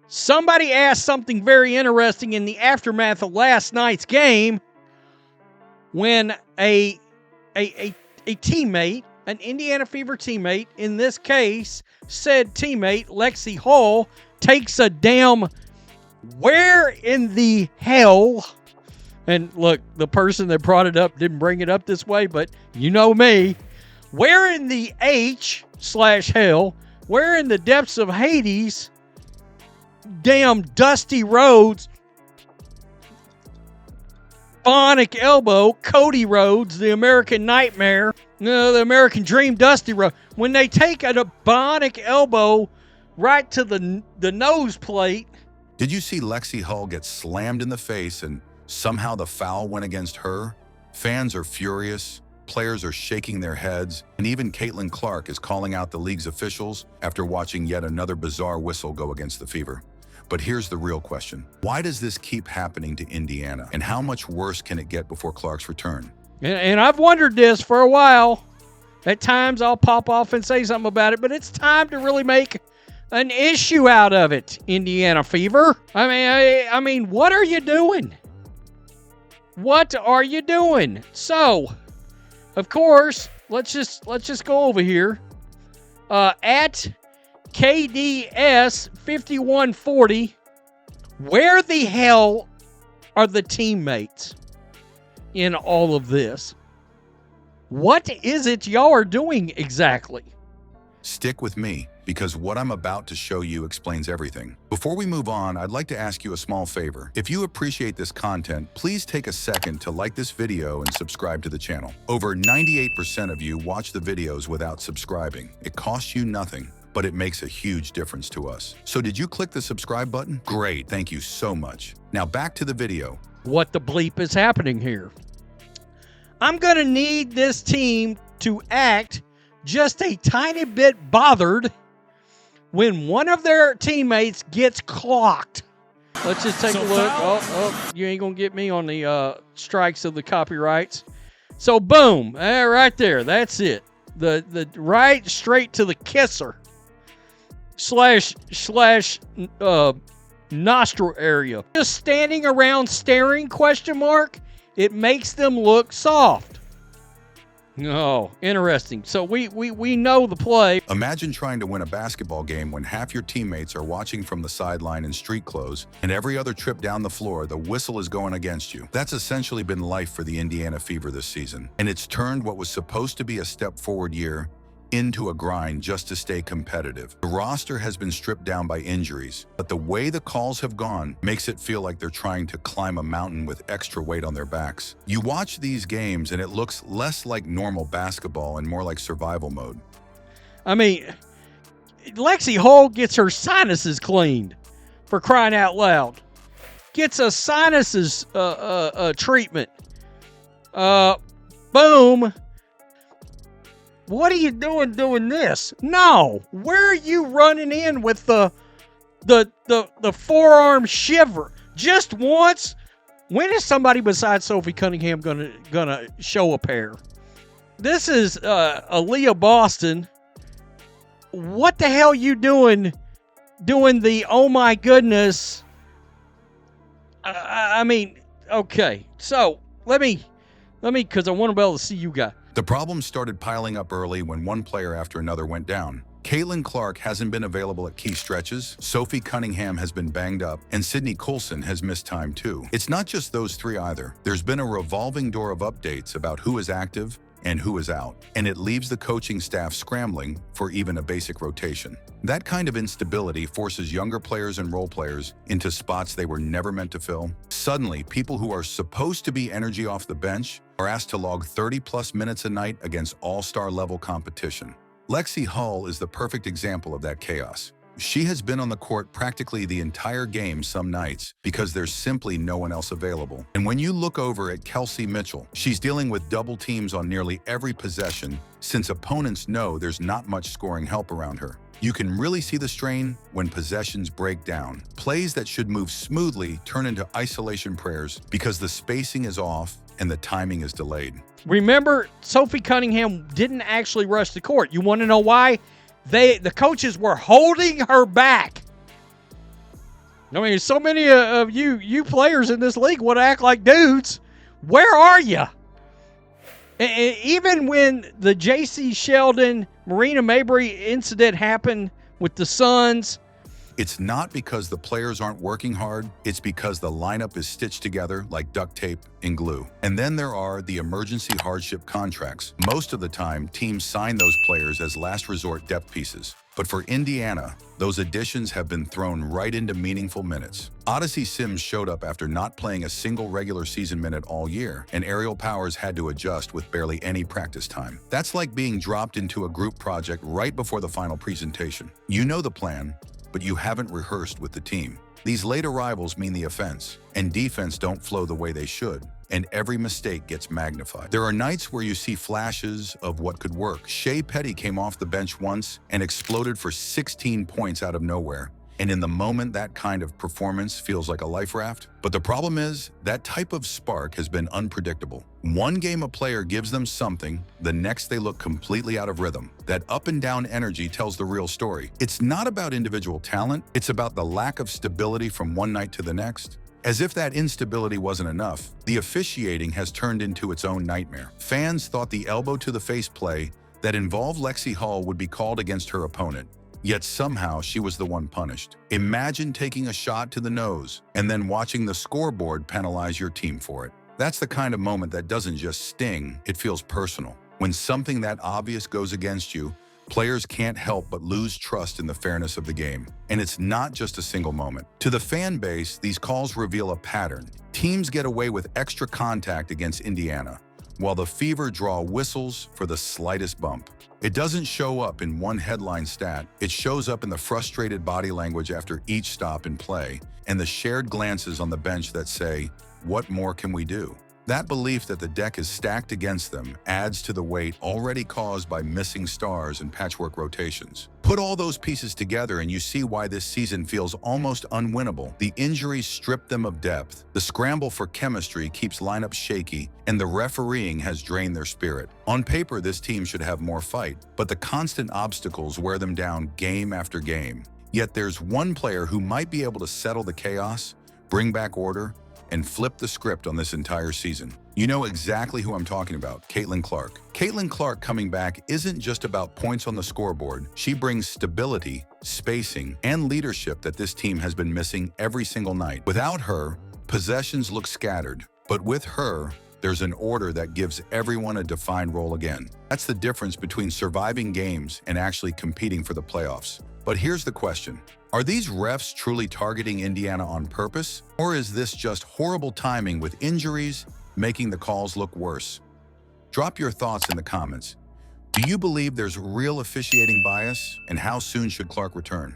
Somebody asked something very interesting in the aftermath of last night's game when a teammate, an Indiana Fever teammate, in this case, said teammate, Lexie Hull, takes a damn where in the hell, and look, the person that brought it up didn't bring it up this way, but you know me, where in the H/hell, where in the depths of Hades, damn dusty roads, bionic elbow, Cody Rhodes, the American Nightmare, the American Dream, Dusty Rhodes, when they take a bionic elbow right to the nose plate. Did you see Lexie Hull get slammed in the face and somehow the foul went against her? Fans are furious, players are shaking their heads, and even Caitlin Clark is calling out the league's officials after watching yet another bizarre whistle go against the Fever. But here's the real question. Why does this keep happening to Indiana? And how much worse can it get before Clark's return? And I've wondered this for a while. At times I'll pop off and say something about it, but it's time to really make an issue out of it, Indiana Fever. I mean, what are you doing? What are you doing? So, of course, let's just go over here. At KDS 5140, where the hell are the teammates in all of this? What is it y'all are doing exactly? Stick with me, because what I'm about to show you explains everything. Before we move on, I'd like to ask you a small favor. If you appreciate this content, please take a second to like this video and subscribe to the channel. Over 98% of you watch the videos without subscribing. It costs you nothing, but it makes a huge difference to us. So did you click the subscribe button? Great, thank you so much. Now back to the video. What the bleep is happening here? I'm gonna need this team to act just a tiny bit bothered when one of their teammates gets clocked. Let's just take a look. Oh, you ain't gonna get me on the strikes of the copyrights. So boom, right there, that's it. The right straight to the kisser slash nostril area. Just standing around staring, question mark, it makes them look soft. Oh, interesting. So we know the play. Imagine trying to win a basketball game when half your teammates are watching from the sideline in street clothes, and every other trip down the floor, the whistle is going against you. That's essentially been life for the Indiana Fever this season, and it's turned what was supposed to be a step forward year into a grind just to stay competitive. The roster has been stripped down by injuries, but the way the calls have gone makes it feel like they're trying to climb a mountain with extra weight on their backs. You watch these games and it looks less like normal basketball and more like survival mode. I mean, Lexie Hull gets her sinuses cleaned, for crying out loud. Gets a sinuses treatment. Boom. What are you doing this? No. Where are you running in with the forearm shiver? Just once? When is somebody besides Sophie Cunningham gonna show a pair? This is Aaliyah Boston. What the hell you doing the oh my goodness? I mean, okay. So let me because I want to be able to see you guys. The problems started piling up early when one player after another went down. Caitlin Clark hasn't been available at key stretches, Sophie Cunningham has been banged up, and Sydney Coulson has missed time too. It's not just those three either. There's been a revolving door of updates about who is active and who is out, and it leaves the coaching staff scrambling for even a basic rotation. That kind of instability forces younger players and role players into spots they were never meant to fill. Suddenly, people who are supposed to be energy off the bench are asked to log 30-plus minutes a night against all-star level competition. Lexie Hull is the perfect example of that chaos. She has been on the court practically the entire game some nights because there's simply no one else available. And when you look over at Kelsey Mitchell, she's dealing with double teams on nearly every possession since opponents know there's not much scoring help around her. You can really see the strain when possessions break down. Plays that should move smoothly turn into isolation prayers because the spacing is off and the timing is delayed. Remember, Sophie Cunningham didn't actually rush the court. You want to know why? The coaches were holding her back. I mean, so many of you players in this league would act like dudes. Where are you? Even when the J.C. Sheldon, Marina Mabry incident happened with the Suns, It's not because the players aren't working hard, it's because the lineup is stitched together like duct tape and glue. And then there are the emergency hardship contracts. Most of the time, teams sign those players as last resort depth pieces. But for Indiana, those additions have been thrown right into meaningful minutes. Odyssey Sims showed up after not playing a single regular season minute all year, and Aerial Powers had to adjust with barely any practice time. That's like being dropped into a group project right before the final presentation. You know the plan, but you haven't rehearsed with the team. These late arrivals mean the offense and defense don't flow the way they should, and every mistake gets magnified. There are nights where you see flashes of what could work. Shea Petty came off the bench once and exploded for 16 points out of nowhere. And in the moment, that kind of performance feels like a life raft. But the problem is, that type of spark has been unpredictable. One game a player gives them something, the next they look completely out of rhythm. That up and down energy tells the real story. It's not about individual talent, it's about the lack of stability from one night to the next. As if that instability wasn't enough, the officiating has turned into its own nightmare. Fans thought the elbow-to-the-face play that involved Lexie Hull would be called against her opponent. Yet somehow she was the one punished. Imagine taking a shot to the nose and then watching the scoreboard penalize your team for it. That's the kind of moment that doesn't just sting, it feels personal. When something that obvious goes against you, players can't help but lose trust in the fairness of the game. And it's not just a single moment. To the fan base, these calls reveal a pattern. Teams get away with extra contact against Indiana, while the Fever draw whistles for the slightest bump. It doesn't show up in one headline stat, it shows up in the frustrated body language after each stop in play, and the shared glances on the bench that say, "What more can we do?" That belief that the deck is stacked against them adds to the weight already caused by missing stars and patchwork rotations. Put all those pieces together and you see why this season feels almost unwinnable. The injuries strip them of depth, the scramble for chemistry keeps lineups shaky, and the refereeing has drained their spirit. On paper, this team should have more fight, but the constant obstacles wear them down game after game. Yet there's one player who might be able to settle the chaos, bring back order, and flip the script on this entire season. You know exactly who I'm talking about, Caitlin Clark. Caitlin Clark coming back isn't just about points on the scoreboard. She brings stability, spacing, and leadership that this team has been missing every single night. Without her, possessions look scattered, but with her, there's an order that gives everyone a defined role again. That's the difference between surviving games and actually competing for the playoffs. But here's the question. Are these refs truly targeting Indiana on purpose? Or is this just horrible timing with injuries making the calls look worse? Drop your thoughts in the comments. Do you believe there's real officiating bias? And how soon should Clark return?